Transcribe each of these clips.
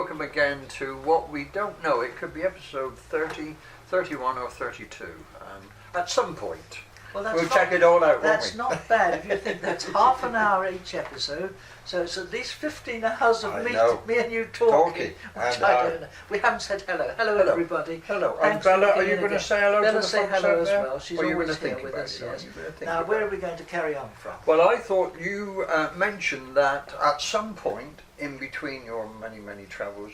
welcome again to what we don't know. It could be episode 30, 31 or 32 at some point. Well, We'll check it all out, won't That's we? not bad if you think that's half an hour each episode. So it's at least 15 hours of me and you talking. Which I don't know. We haven't said hello. Hello, everybody. Hello. Thanks Bella, for are you being going to again. say hello Bella to the say folks hello out as there? well. She's Or you're always going to here think with about us. it, Yes. you're going to think Now, about where it. are we going to carry on from? Well, I thought you mentioned that at some point in between your many, many travels,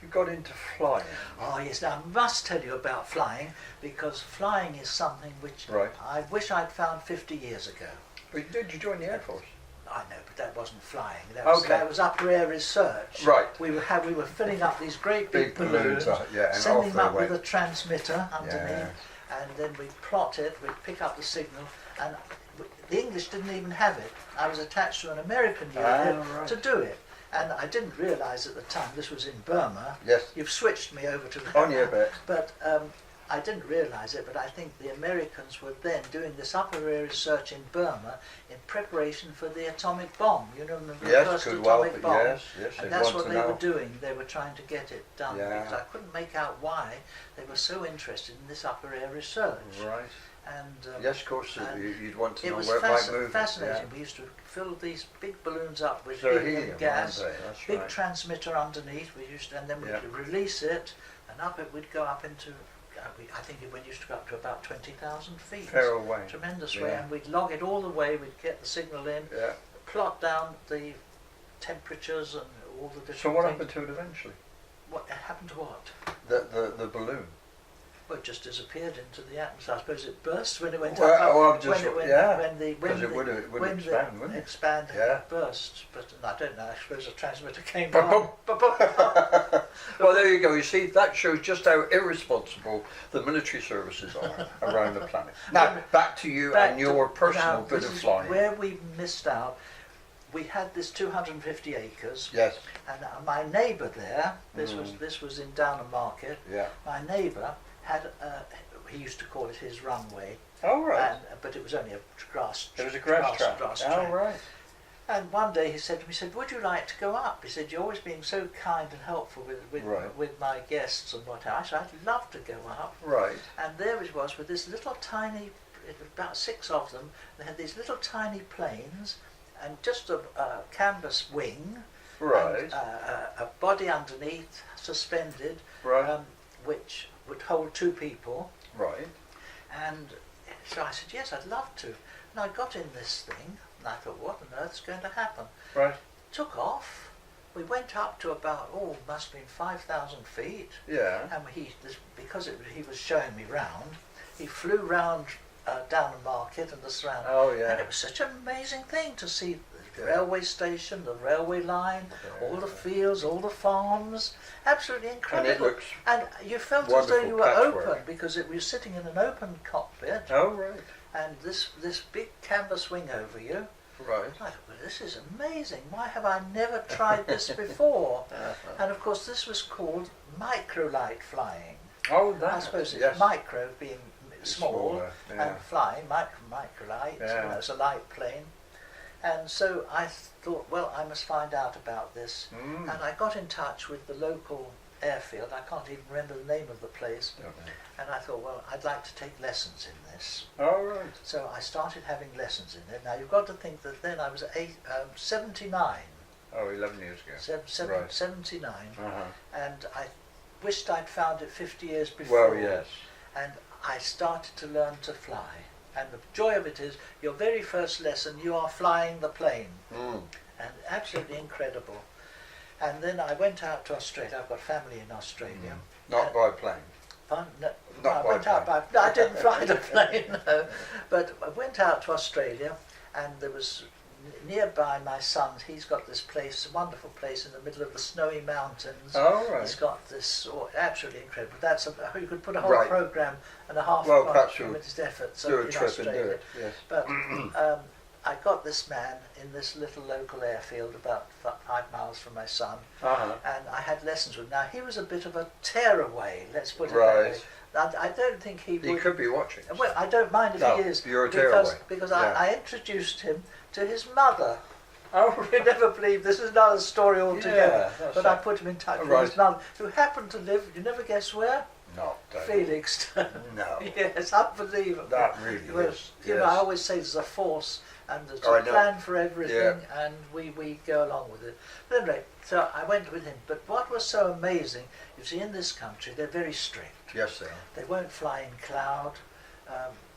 you got into flying. Oh yes, now I must tell you about flying, because flying is something which I wish I'd found 50 years ago. But did you join the Air Force? I know, but that wasn't flying. That was upper air research. Right. We were filling up these great big balloons, and sending off them up they with a went. transmitter underneath, and then we'd plot it, we'd pick up the signal, and the English didn't even have it. I was attached to an American unit to do it. And I didn't realise at the time, this was in Burma. Yes. You've switched me over to that. On your bit. But I didn't realise it, but I think the Americans were then doing this upper air research in Burma in preparation for the atomic bomb. You know, the first atomic bomb. Yes, and that's what they were doing. They were trying to get it done. Yeah. Because I couldn't make out why they were so interested in this upper air research. Right. And yes, of course, you'd want to it know was where it might move. fascinating. Yeah. We used to fill these big balloons up with So helium gas, that's big right. transmitter underneath. We used to, and then we'd release it, and up it would go up into. I think it used to go up to about 20,000 feet. Fair away. Tremendous way, and we'd log it all the way. We'd get the signal in, plot down the temperatures and all the different. So what things. happened to it eventually? What happened to what? The balloon. Well, it just disappeared into the atmosphere. I suppose it burst when it went Well, up. well, just- when it would expand, wouldn't it? Expand Yeah. burst, but I don't know. I suppose the transmitter came Ba-bum. down. Ba-bum. Well, there you go. You see, that shows just how irresponsible the military services are around the planet. Now, back to you and your personal bit of flying. Where we missed out. We had this 250 acres. Yes. And my neighbour there. This was in Downham Market. Yeah. My neighbour had. He used to call it his runway. Oh right. But it was only a grass. It was a grass track. Oh right. And one day he said to me, "Would you like to go up?" He said, "You're always being so kind and helpful with my guests and what." I said, "I'd love to go up." Right. And there it was with this little tiny, about 6 of them. They had these little tiny planes, and just a canvas wing, right, and, a body underneath, suspended, right, which would hold 2 people. Right. And so I said, "Yes, I'd love to." And I got in this thing. And I thought, what on earth's going to happen? Right. Took off. We went up to about, must have been 5,000 feet. Yeah. And because he was showing me round, he flew round down the market and the surrounding. Oh, yeah. And it was such an amazing thing to see the railway station, the railway line, all the fields, all the farms. Absolutely incredible. And it looks and you felt as though you were open, because it was sitting in an open cockpit. Oh, right. And this big canvas wing over you. Right. I thought, well, this is amazing. Why have I never tried this before? And of course, this was called microlight flying. Oh, I suppose it's micro being small and flying, microlight, it's a light plane. And so I thought, well, I must find out about this. And I got in touch with the local airfield. I can't even remember the name of the place. Okay. And I thought, well, I'd like to take lessons in this. Oh, right. So I started having lessons in it. Now, you've got to think that then I was 79. Oh, 11 years ago. 79. Uh-huh. And I wished I'd found it 50 years before. Well, yes. And I started to learn to fly. And the joy of it is, your very first lesson, you are flying the plane. And absolutely incredible. And then I went out to Australia. I've got family in Australia. Not by plane. No, Not I went by out by, I didn't fly the plane, no. But I went out to Australia, and there was nearby my son. He's got this place, a wonderful place in the middle of the snowy mountains. Oh, right. He's got this absolutely incredible. You could put a whole program and a half with his efforts do a in trip Australia. and do it. Yes. But I got this man in this little local airfield about 5 miles from my son, and I had lessons with him. Now, he was a bit of a tearaway, let's put it that way. I don't think he would... He could be watching. Well, I don't mind if he is. You're a tearaway. Because I introduced him to his mother. Oh, you never believe this is another story altogether. Yeah, but I put him in touch with his mother, who happened to live. You never guess where? No, Felixstowe. No. Yes, unbelievable. That really is. You know, I always say there's a force and there's a plan for everything, and we go along with it. But anyway, so I went with him. But what was so amazing, you see, in this country they're very strict. Yes, they are. They won't fly in cloud.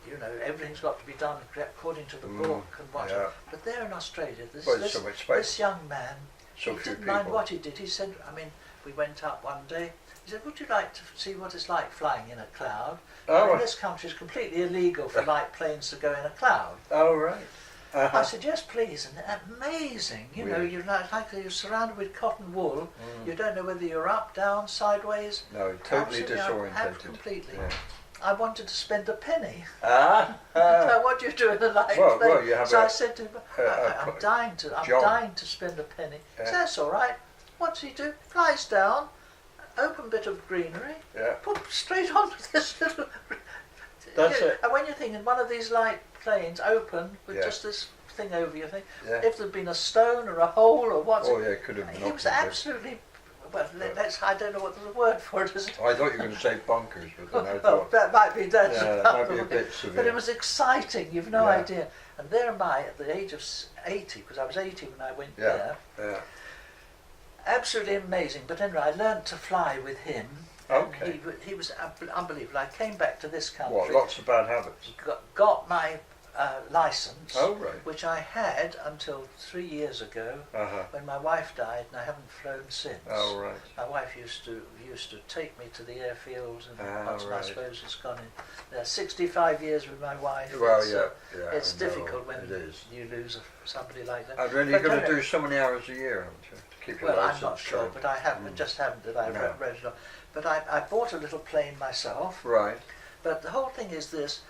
You know, everything's got to be done according to the book and whatnot. Yeah. But there in Australia, this young man, so he didn't mind what he did. He said, I mean, we went up one day. He said, would you like to see what it's like flying in a cloud? In this country, it's completely illegal for light planes to go in a cloud. Oh, right. I said, yes, please. And amazing. You know, you're like you're surrounded with cotton wool. You don't know whether you're up, down, sideways. No, totally disorientated. Completely. Yeah. I wanted to spend a penny. So what do you do in a light plane? Well, you have so I said to him, I'm dying to spend a penny. Yeah. So that's all right. What does he do? Flies down, open bit of greenery, put straight onto this little. That's it. And when you're thinking one of these light planes open with just this thing over your thing, if there'd been a stone or a hole or what, it could have. He was absolutely. Well, I don't know what the word for it is. I thought you were going to say bunkers, but then I well, thought that might be that. Yeah, that might be a bit severe. But it was exciting. You've no idea. And there am I at the age of 80, because I was 80 when I went there. Yeah. Absolutely amazing. But anyway, I learned to fly with him. Okay. He was unbelievable. I came back to this country. What? Lots of bad habits. Got my license, which I had until 3 years ago when my wife died, and I haven't flown since. Oh, right. My wife used to take me to the airfields, and I suppose it's gone in 65 years with my wife. Well, it's difficult when you lose somebody like that. And then you're going to do so many hours a year, haven't you, to keep your license? I'm not sure, but I haven't. Just haven't. That I wrote it off. But I bought a little plane myself. Right. But the whole thing is this.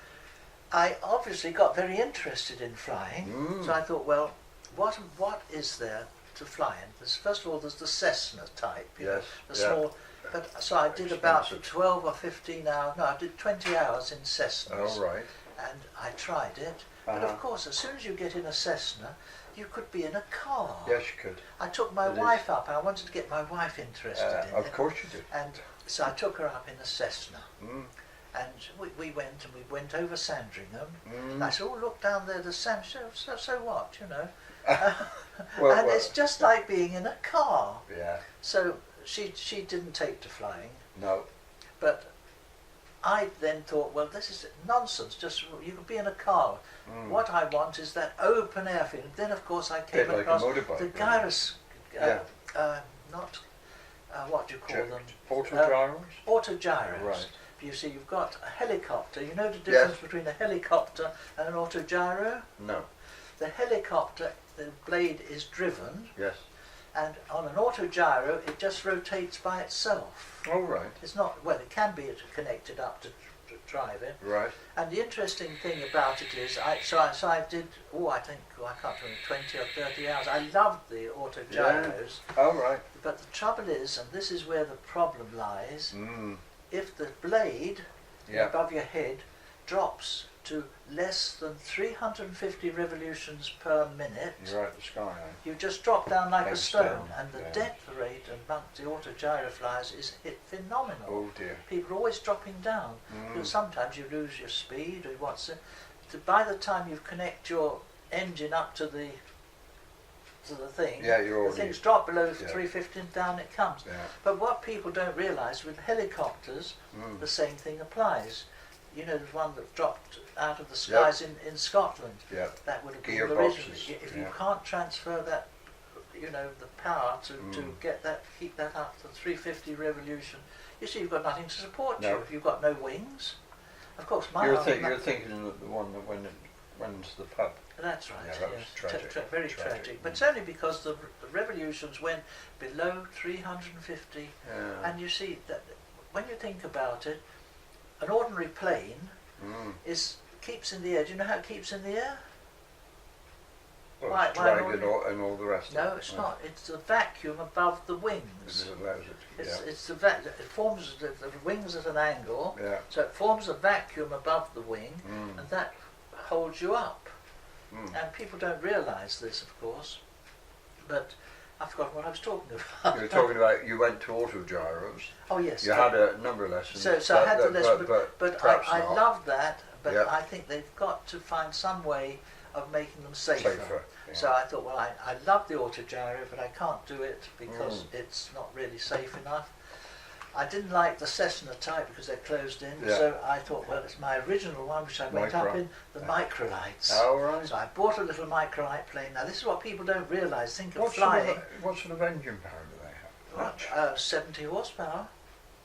I obviously got very interested in flying, so I thought, well, what is there to fly in? First of all, there's the Cessna type, the small. But so I did about 12 or 15 hours. No, I did 20 hours in Cessnas. Oh, right. And I tried it. But of course, as soon as you get in a Cessna, you could be in a car. Yes, you could. I took my wife up. I wanted to get my wife interested in it. Of course you did. And so I took her up in a Cessna. And we went over Sandringham. And I said, oh, look down there, the sand. So what, you know? And it's just like being in a car. Yeah. So she didn't take to flying. No. But I then thought, well, this is nonsense. Just you could be in a car. What I want is that open air feeling. Then, of course, I came across the gyros. What do you call them? Autogyros? Autogyros. Right. You see, you've got a helicopter. You know the difference between a helicopter and an autogyro? No. The helicopter, the blade is driven. Yes. And on an autogyro, it just rotates by itself. Oh, right. It's not, well, it can be connected up to drive it. Right. And the interesting thing about it is, I did, I can't remember, 20 or 30 hours. I loved the autogyros. Yeah. Oh, right. But the trouble is, and this is where the problem lies, if the blade above your head drops to less than 350 revolutions per minute, you're out the sky. you just drop down like a stone, and the depth rate amongst the autogyro flyers is phenomenal. Oh dear. People are always dropping down. Because sometimes you lose your speed, or by the time you connect your engine up to the thing, the things drop below 350 and down it comes. Yeah. But what people don't realise, with helicopters, the same thing applies. You know, the one that dropped out of the skies in Scotland. Yeah. That would have been originally. If you can't transfer that, the power to keep that up to 350 revolution, you see, you've got nothing to support you. You've got no wings. Of course, you're thinking of the one that went into the pub. That's right. Yeah, that was tragic. Very tragic. But it's only because the revolutions went below 350. Yeah. And you see that when you think about it, an ordinary plane keeps in the air. Do you know how it keeps in the air? Well, it's dragging and all the rest. No, it's not. It's the vacuum above the wings. It allows it. It's the it forms the wings at an angle. Yeah. So it forms a vacuum above the wing, and that holds you up. And people don't realise this, of course. but I've forgotten what I was talking about. You were talking about you went to autogyros. Oh yes. You had a number of lessons. So I had the lesson, but I not. loved that. But Yep. I think they've got to find some way of making them safer. Yeah. So I thought, well, I love the autogyro, but I can't do it because it's not really safe enough. I didn't like the Cessna type because they're closed in, Yeah. so I thought, well, it's my original one which I went up in, the microlights. Oh, right. So I bought a little microlight plane. Now this is what people don't realise. Think of What flying. what sort of engine power do they have? Much? 70 horsepower.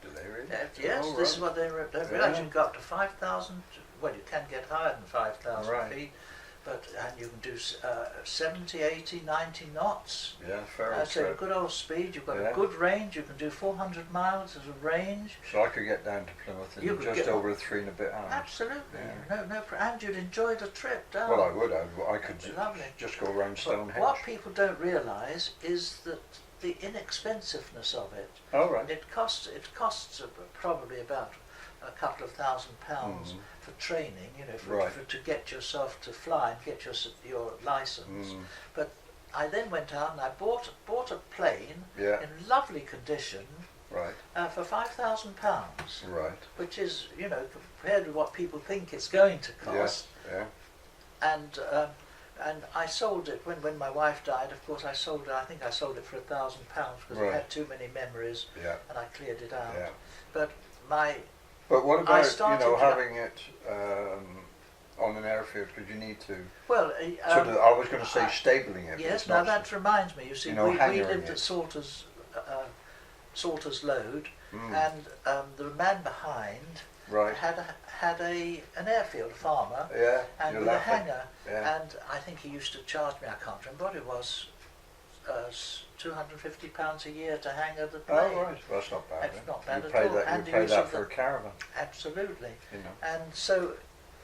Do they really? Yes, Oh, this is right. what they realise. You can go up to 5,000. Well, you can get higher than 5,000 Right. feet, but and you can do 70, 80, 90 knots. Yeah, fair So a enough. good old speed. You've got Yeah. a good range. You can do 400 miles as a range. So I could get down to Plymouth You in could just get- over 3 and a bit hours. Absolutely. Yeah. And you'd enjoy the trip down. Well, I would. I could Lovely. just go around But Stonehenge. what people don't realise is that the inexpensiveness of it. Oh, right. It costs probably about a couple of £1,000 for training, Right. to get yourself to fly and get your license. But I then went out and I bought a plane Yeah. in lovely condition Right. for £5,000, Right. which is, compared with what people think it's going to cost. Yeah. And I sold it when my wife died. Of course, I sold it. I think I sold it for £1,000 because Right. it had too many memories, Yeah. and I cleared it out. Yeah. But my But what about started having it on an airfield? Because you need to well, sort of. I was going to say stabling it. but yes. it's Now not that reminds me. You see, we hangering lived it. at Salter's Load, Mm. and the man behind Right. had an airfield, a farmer, Yeah. and you're with a laughing. hangar. Yeah. And I think he used to charge me. I can't remember what it was. £250 a year to hang the Oh, plane. right. Well, that's not bad. That's then. not bad you at pay all. That, And you the pay use that of for the- a caravan. Absolutely. You know. And so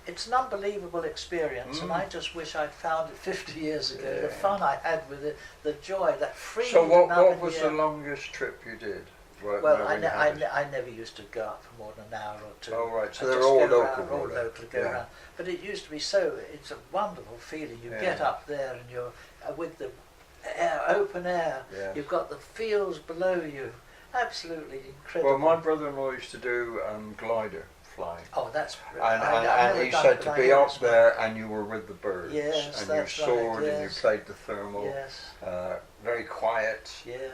it's an unbelievable experience, and Mm. I just wish I'd found it 50 years ago. Yeah. The fun I had with it, the joy, that freedom. So what up in was the the air. longest trip you did? Well, when you had it? I never used to go up for more than an hour or two. Oh, right. So I they're just all go local, around, all were they? local, go Yeah. around. But it used to be so. It's a wonderful feeling. You Yeah. get up there and you're with the open air. Yeah. You've got the fields below you. Absolutely incredible. Well, my brother-in-law used to do glider flying. Oh, that's And he said to be up there and you were with the birds. Yes, and that's you right, soared and you yes. played the thermal. Yes. Very quiet. Yes.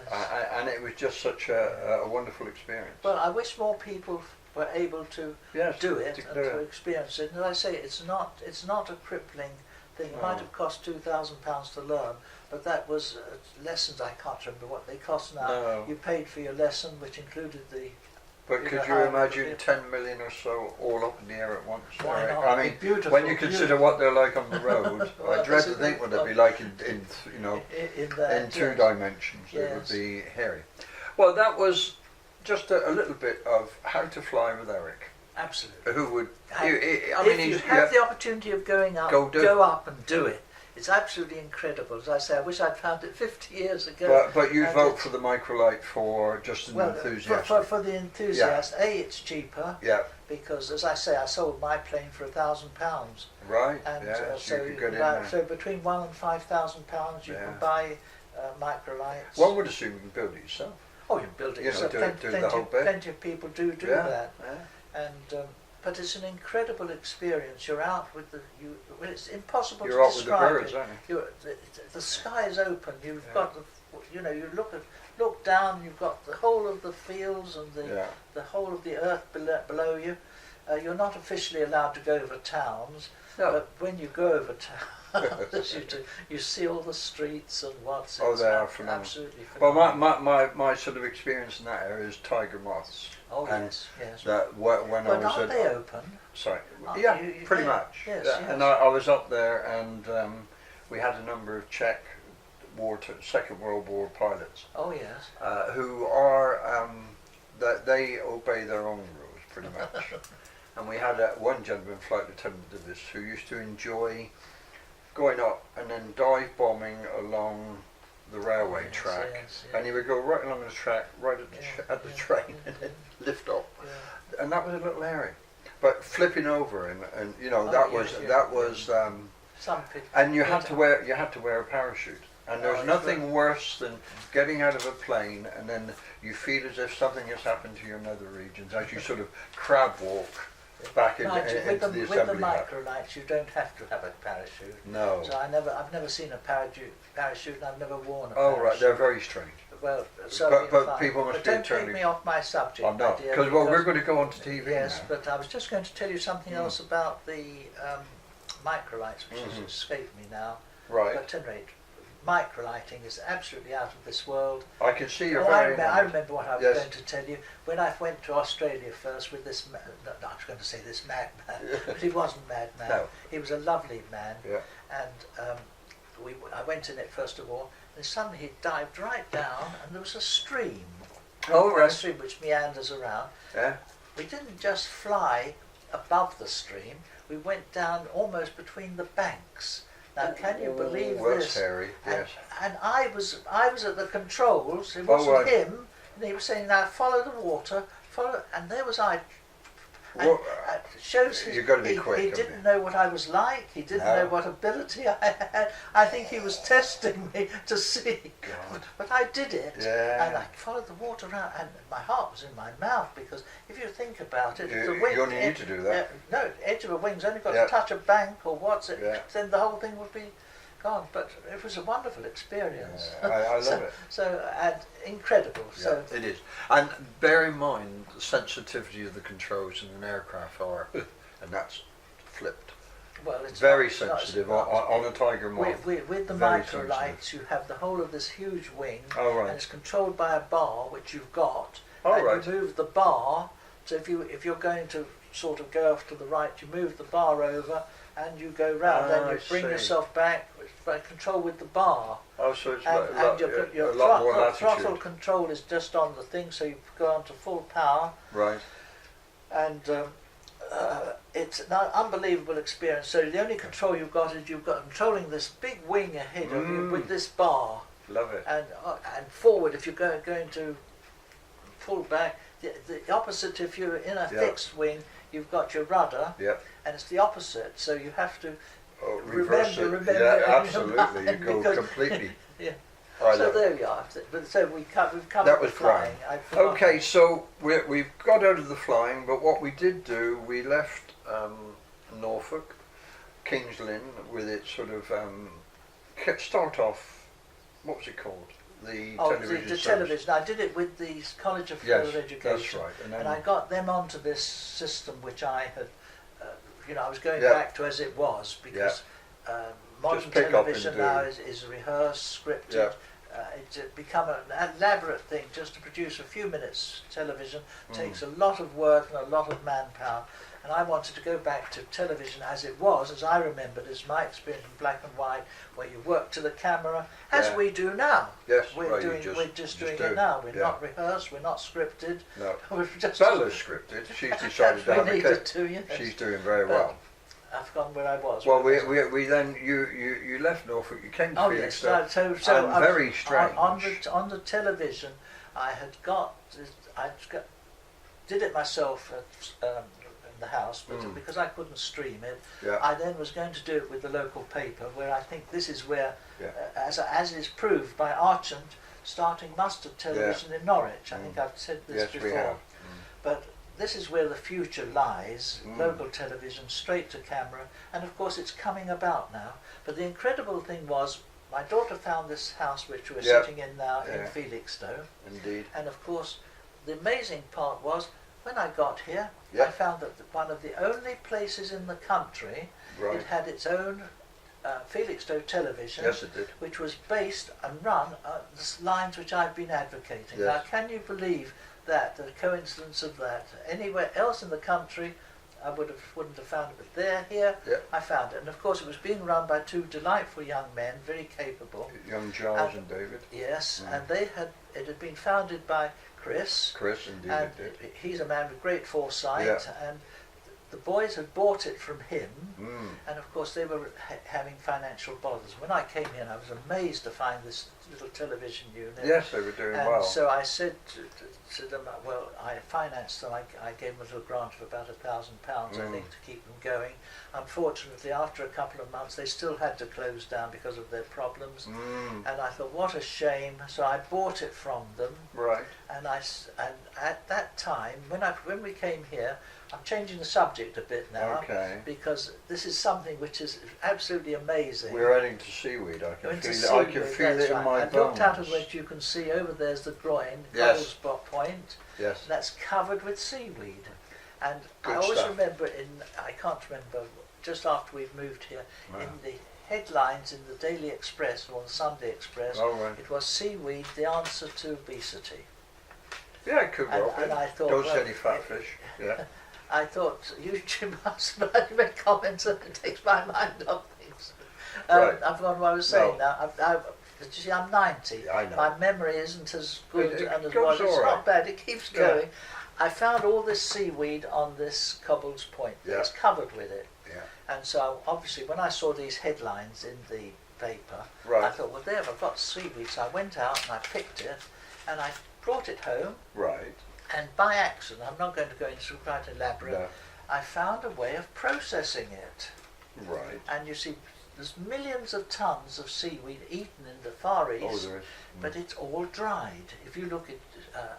And it was just such a wonderful experience. Well, I wish more people were able to yes, do it to and do to it. experience it. And as I say, it's not a crippling thing. It No. might have cost £2,000 to learn, but that was lessons. I can't remember what they cost now. No. You paid for your lesson, which included the. But you could know, you how- imagine 10 million or so all up in the air at once? Why Eric? not? I It'd mean, be beautiful, when you consider what they're like on the road, Well, I dread this to is think what they'd be beautiful. like in that, two yes. dimensions. It would Yes. be hairy. Well, that was just a little bit of how to fly with Eric. Absolutely. Who would? And if you he's- have the opportunity of going up, Go up and do it. It's absolutely incredible. As I say, I wish I'd found it 50 years ago. But you And vote it's- for the microlight for just an enthusiast. for the enthusiast, it's cheaper Yeah. because, as I say, I sold my plane for £1,000, Right. and Yeah. so you could get in buy- there. so between £1,000 and £5,000 you Yeah. can buy microlights. One would assume you can build it yourself. Oh, you can build it You know, yourself. do the Plenty, whole bit. plenty of people do Yeah. that, Yeah. and but it's an incredible experience. You're out with well, it's impossible You're to up with the describe birds, it. aren't you? The sky is open. You've Yeah. got you look down. You've got the whole of the fields and Yeah. the whole of the earth below you. You're not officially allowed to go over towns, No. but when you go over towns, you see all the streets and what's. Oh, it's they are phenomenal. absolutely Well, phenomenal. my sort of experience in that area is tiger moths. Oh and yes. That when I But was aren't they open? Sorry. Aren't Yeah, you- pretty yeah, much. yes, Yeah. yes. And I was up there, and we had a number of Czech Second World War pilots Oh yes. who are that they obey their own rules pretty much. And we had one gentleman, flight lieutenant of this, who used to enjoy going up and then dive bombing along the railway Yes, track, yes, and he would go right along the track, right at the, at the train, and then lift up, Yeah. and that was a little area. But flipping over and you know Oh, that yes, was yeah. that was Some people. and you had to wear a parachute. And there's nothing worse than getting out of a plane and then you feel as if something has happened to your nether regions as you sort of crab walk back into the assembly with the microlights, you don't have to have a parachute. No. So I've never seen a parachute, and I've never worn a parachute. Oh right, they're very strange. Well, so but people must be don't take me off my subject. I'm not, because we're going to go on to TV yes, now. but I was just going to tell you something else about the microlights, which has escaped me now. Right. But at any rate, microlighting is absolutely out of this world. I can see you're very I remember what I was going to tell you. When I went to Australia first with this man, I was going to say this madman, but he wasn't madman. No. He was a lovely man. Yeah. And I went in it first of all, and suddenly he dived right down, and there was a stream. Oh, right. A stream which meanders around. Yeah. We didn't just fly above the stream, we went down almost between the banks. Now, can you believe this? Hairy, yes. And I was at the controls. It wasn't him. And he was saying, "Now follow the water, follow." And there was I. And it shows you've got to be quick. He didn't know what I was like. He didn't know what ability I had. I think he was testing me to see. But I did it. Yeah. And I followed the water around, and my heart was in my mouth, because if you think about it, you only need to do that. No, edge of a wing's only got to touch a bank or what's it, then the whole thing would be gone. But it was a wonderful experience. I love it. So, and incredible. Yeah, so it is. And bear in mind the sensitivity of the controls in an aircraft are, and that's flipped. Well, it's very sensitive on a Tiger Moth. With the microlights, you have the whole of this huge wing, and it's controlled by a bar which you've got. And you move the bar. So if you're going to sort of go off to the right, you move the bar over, and you go round. Then you bring yourself back by control with the bar. Oh, so it's your throttle control is just on the thing, so you go on to full power. Right. And it's an unbelievable experience. So the only control you've got is controlling this big wing ahead of you with this bar. Love it. And forward, if you're going to pull back, the opposite, if you're in a fixed wing, you've got your rudder, and it's the opposite. So you have to remember. Yeah, absolutely. You go completely. Yeah. So there we are. So we've come. That was flying. Okay, so we've got out of the flying, but what we did do, we left Norfolk, King's Lynn, with its sort of start off. What was it called? The television. I did it with the College of Further Education. That's right. And I got them onto this system, which I had. I was going back to as it was, because modern television now is rehearsed, scripted. It's become an elaborate thing. Just to produce a few minutes television takes a lot of work and a lot of manpower. And I wanted to go back to television as it was, as I remembered, as my experience in black and white, where you work to the camera, as we do now. Yes, we're just doing it now. We're not rehearsed. We're not scripted. No. We're just Bella's scripted. She's decided to have a kid. She's doing very well. I've forgotten where I was. Well, we then you left Norfolk. You came to Felixstowe. So and very strange. On the television, I did it myself at in the house, but because I couldn't stream it, I then was going to do it with the local paper, where I think this is where, as is proved by Archant, starting Mustard Television in Norwich. I think I've said this before. We have. But this is where the future lies, local television, straight to camera, and of course it's coming about now. But the incredible thing was, my daughter found this house which we're sitting in now in Felixstowe. Indeed. And of course, the amazing part was, when I got here, I found that one of the only places in the country, it had its own Felixstowe television, which was based and run on the lines which I've been advocating. Now, can you believe that, the coincidence of that? Anywhere else in the country, I wouldn't have found it, but here, I found it. And of course, it was being run by two delightful young men, very capable. Young Charles and David. Yes, and it had been founded by Chris. Chris, indeed, and he's a man with great foresight, and the boys had bought it from him, and of course they were having financial bothers. When I came in, I was amazed to find this little television unit. Yes, they were doing well. So I said to them, well, I financed them. I gave them a little grant of about £1,000, I think, to keep them going. Unfortunately, after a couple of months, they still had to close down because of their problems. And I thought, what a shame. So I bought it from them. Right. And at that time, when we came here, I'm changing the subject a bit now, because this is something which is absolutely amazing. We're heading to seaweed. I can feel it. I can feel it in my bones. And looked out of which you can see over there's the groin, yes. Cobble's Point. Yes. That's covered with seaweed. And Good I always stuff. remember I can't remember, just after we've moved here, in the headlines in the Daily Express or the Sunday Express, it was seaweed, the answer to obesity. Yeah, it could well be. And I thought, don't say any fat fish. Yeah. I thought, you must make comments and it takes my mind off things. Right. I've forgotten what I was saying now. You see, I'm 90. Yeah, I know. My memory isn't as good It and as goes well. It's all right. not bad. It keeps going. I found all this seaweed on this Cobble's Point. Yeah. It's covered with it. Yeah. And so, obviously, when I saw these headlines in the paper, Right. I thought, well, there, I've got seaweed. So I went out and I picked it and I brought it home. Right. And by accident, I'm not going to go into quite elaborate, No. I found a way of processing it. Right. And you see, there's millions of tons of seaweed eaten in the Far East, Oh, there is. but it's all dried. If you look it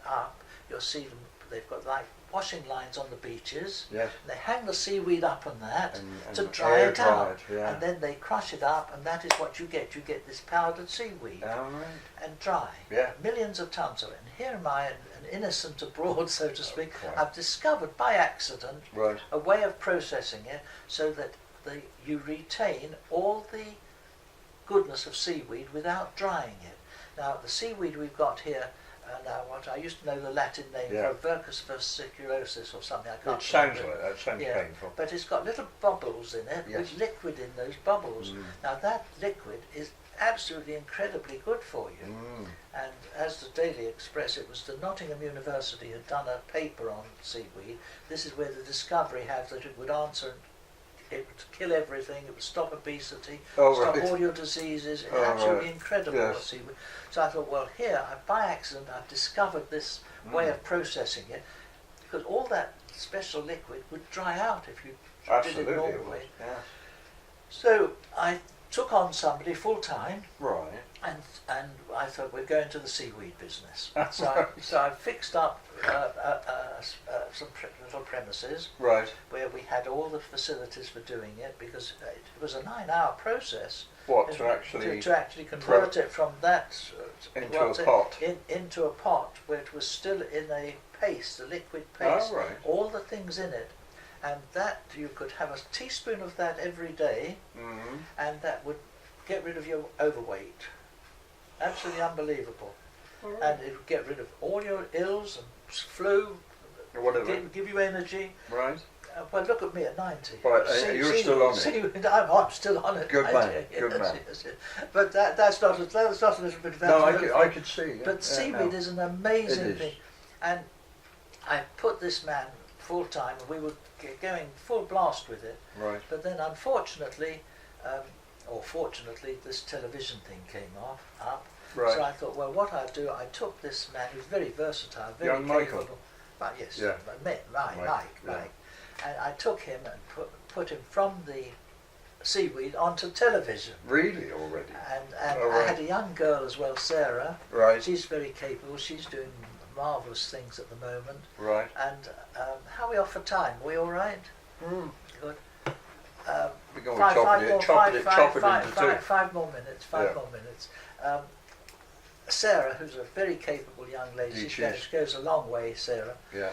up, you'll see them. They've got like washing lines on the beaches. Yes. They hang the seaweed up on that And to dry air it out, dried, yeah. and then they crush it up, and that is what you get. You get this powdered seaweed All right. and dry. Yeah. Millions of tons of it. And here am I, an innocent abroad, so to speak. quite. I've discovered by accident Right. a way of processing it so that you retain all the goodness of seaweed without drying it. Now, the seaweed we've got here, now what I used to know the Latin name Yeah. for Vercus versiculosis or something. I can't It sounds remember. like that. Sounds Yeah. painful. But it's got little bubbles in it Yes. with liquid in those bubbles. Now that liquid is absolutely incredibly good for you. And as the Daily Express, it was the Nottingham University had done a paper on seaweed. This is where the discovery had that it would answer, it would kill everything, it would stop obesity, stop right. all your diseases. It's Oh, absolutely right. incredible Yes. what seaweed. So I thought, well, here, by accident, I've discovered this way of processing it, because all that special liquid would dry out if you Absolutely. did it It was. normally. Yeah. So I took on somebody full time, Right. and I thought we're going to the seaweed business. So I fixed up some little premises Right. where we had all the facilities for doing it, because it was a 9-hour process. What to actually to actually convert it from that into a pot? into a pot where it was still in a paste, a liquid paste, Oh, right. all the things in it, and that you could have a teaspoon of that every day, and that would get rid of your overweight. Absolutely unbelievable. Right. And it would get rid of all your ills and flu, Or whatever. give you energy. Right. Well, look at me at 90. Right, you're still on it. I'm still on it. Good man, Yes, good man. yes. But that's not a little bit of No, that. I could see. Yeah. But Yeah, seaweed no. is an amazing It is. thing. And I put this man full time, and we were going full blast with it. Right. But then unfortunately, or fortunately, this television thing came up. Right. So I thought, well, what I'd do, I took this man who's very versatile, very Young Michael. capable. Well, yes, Yeah. Mike. Yeah. And I took him and put him from the seaweed onto television. Really already. And Oh, I right. had a young girl as well, Sarah. Right. She's very capable. She's doing marvellous things at the moment. Right. And how are we off for time? Are we all right? Good. We're going to chop it into two. Five more minutes. Yeah. More minutes. Sarah, who's a very capable young lady, Indeed she she is. goes a long way, Sarah. Yeah.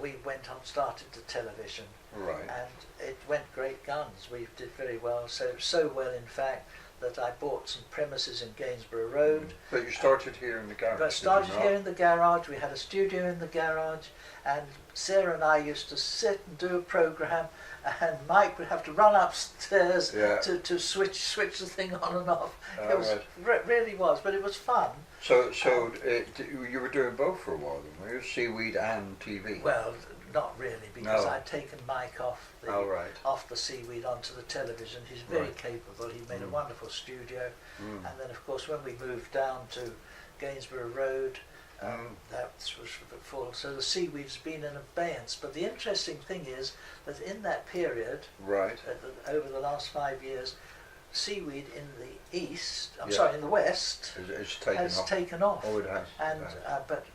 We went on, started the television, Right. and it went great guns. We did very well, so well in fact that I bought some premises in Gainsborough Road. But you started here in the garage. But I started did you here not? in the garage. We had a studio in the garage, and Sarah and I used to sit and do a program, and Mike would have to run upstairs Yeah. to switch the thing on and off. Oh, It was really was, but it was fun. So you were doing both for a while then, were you? Seaweed and TV? Well, not really, because No. I'd taken Mike off the Oh, right. off the seaweed onto the television. He's very Right. capable. He made a Mm. wonderful studio, Mm. and then of course when we moved down to Gainsborough Road, that was full. So the seaweed's been in abeyance. But the interesting thing is that in that period, Right. over the last 5 years, seaweed in the east, Yeah. in the west, It's taken has off. taken off. Oh, it has. And but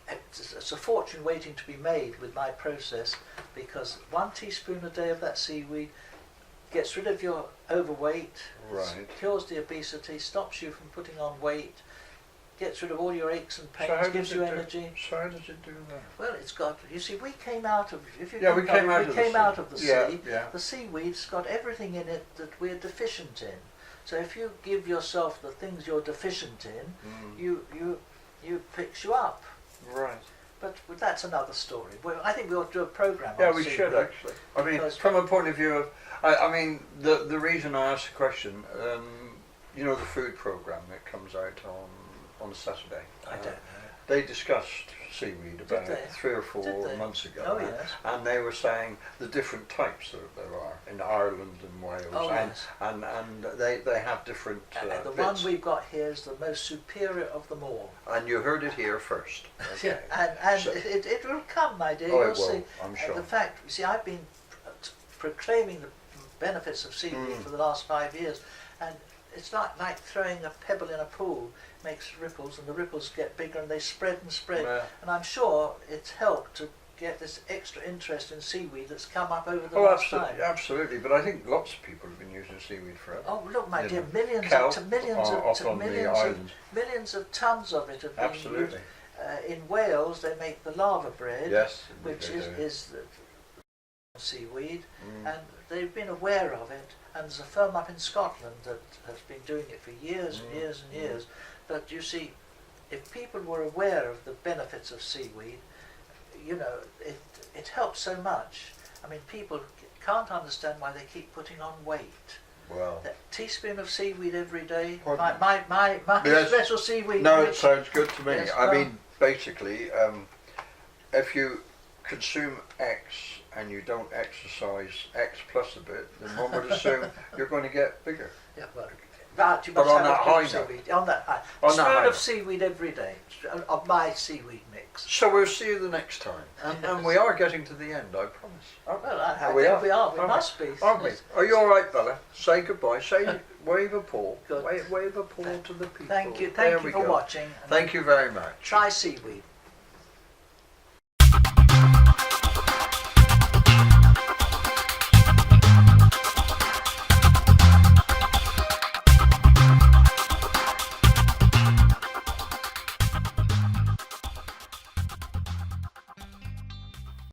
it's a fortune waiting to be made with my process, because 1 teaspoon a day of that seaweed gets rid of your overweight, Right. cures the obesity, stops you from putting on weight, gets rid of all your aches and So pains, how gives does you it do- energy. So how does it do that? Well, it's got. You see, we came out of. If you Yeah, we think of came it, out we of the came sea. out of the Yeah, sea. yeah. The seaweed's got everything in it that we're deficient in. So if you give yourself the things you're deficient in, you picks you up. Right. But that's another story. Well, I think we ought to do a program. Yeah, on we seaweed. should actually. I mean, Because- from a point of view of, I mean, the reason I asked the question, you know, the food program that comes out on Saturday. I don't know. They discussed seaweed about they? 3 or 4 Did they? months ago. Oh, yes. And they were saying the different types that there are in Ireland and Wales, Oh, and, yes. and they have different And the bits. one we've got here is the most superior of them all. And you heard it here first. Okay. And So- it will come, my dear. Oh, You'll it will, see. I'm And sure. the fact, you see, I've been proclaiming the benefits of seaweed for the last 5 years, and it's not like throwing a pebble in a pool. Makes ripples, and the ripples get bigger, and they spread and spread. Yeah. And I'm sure it's helped to get this extra interest in seaweed that's come up over the Oh, last absolutely, time. absolutely. But I think lots of people have been using seaweed forever. Oh, look, my You dear, know, millions kelp to millions are of up to on the millions of islands. millions of tons of it have been Absolutely. used. In Wales, they make the lava bread, Yes, which they is, do. is the seaweed, Mm. and they've been aware of it. And there's a firm up in Scotland that has been doing it for years and years and years. But you see, if people were aware of the benefits of seaweed, you know, it helps so much. I mean, people can't understand why they keep putting on weight. Well, A teaspoon of seaweed every day. Pardon? My Yes. special seaweed. no, it mix. sounds good to me. Yes, I well- mean, basically, if you consume X and you don't exercise X plus a bit, then one would assume you're going to get bigger. Yeah, well, but you But must on have that a high bit of note. seaweed. On that high. On that Spoon high of note. seaweed every day of my seaweed mix. So we'll see you the next time. And we are getting to the end, I promise. Well, I Oh, think we are. we are. We Aren't must be. Aren't we? Are you all right, Bella? Say goodbye. Say wave a paw. Good. Wave a paw to the people. Thank you. There Thank we you for go. watching. Thank you very much. Try seaweed.